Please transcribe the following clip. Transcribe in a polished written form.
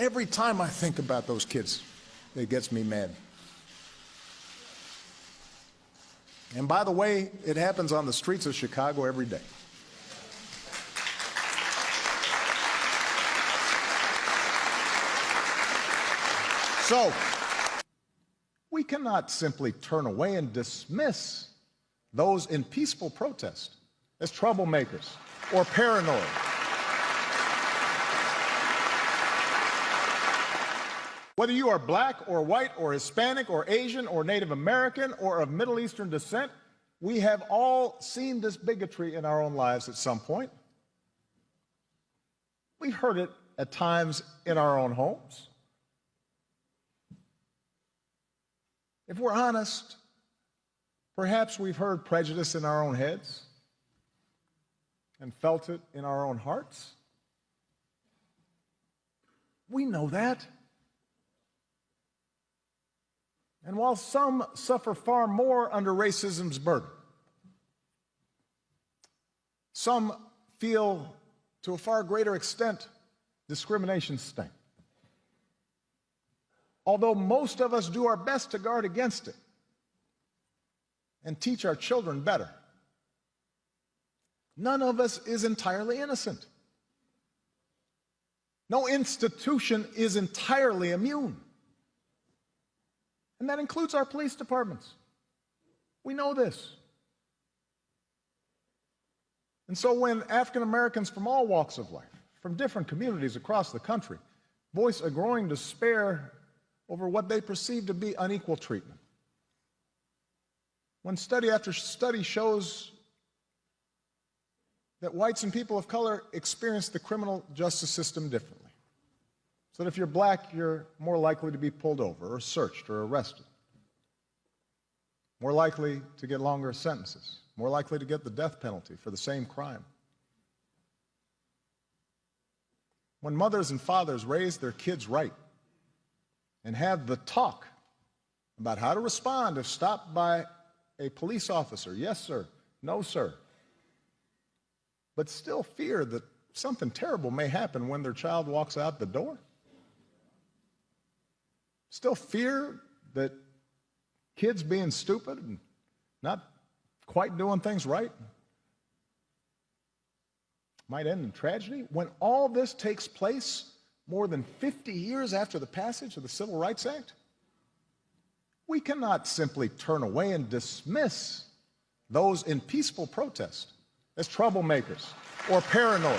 Every time I think about those kids, it gets me mad. And by the way, it happens on the streets of Chicago every day. So, we cannot simply turn away and dismiss those in peaceful protest as troublemakers or paranoid. Whether you are black or white or Hispanic or Asian or Native American or of Middle Eastern descent, we have all seen this bigotry in our own lives at some point. We've heard it at times in our own homes. If we're honest, perhaps we've heard prejudice in our own heads and felt it in our own hearts. We know that. And while some suffer far more under racism's burden, some feel to a far greater extent discrimination's sting. Although most of us do our best to guard against it and teach our children better, none of us is entirely innocent. No institution is entirely immune. And that includes our police departments. We know this. And so when African Americans from all walks of life, from different communities across the country, voice a growing despair over what they perceive to be unequal treatment, when study after study shows that whites and people of color experience the criminal justice system differently, so that if you're black, you're more likely to be pulled over or searched or arrested, more likely to get longer sentences, more likely to get the death penalty for the same crime. When mothers and fathers raise their kids right and have the talk about how to respond if stopped by a police officer, yes, sir, no, sir, but still fear that something terrible may happen when their child walks out the door, still fear that kids being stupid and not quite doing things right might end in tragedy. When all this takes place more than 50 years after the passage of the Civil Rights Act, we cannot simply turn away and dismiss those in peaceful protest as troublemakers or paranoid.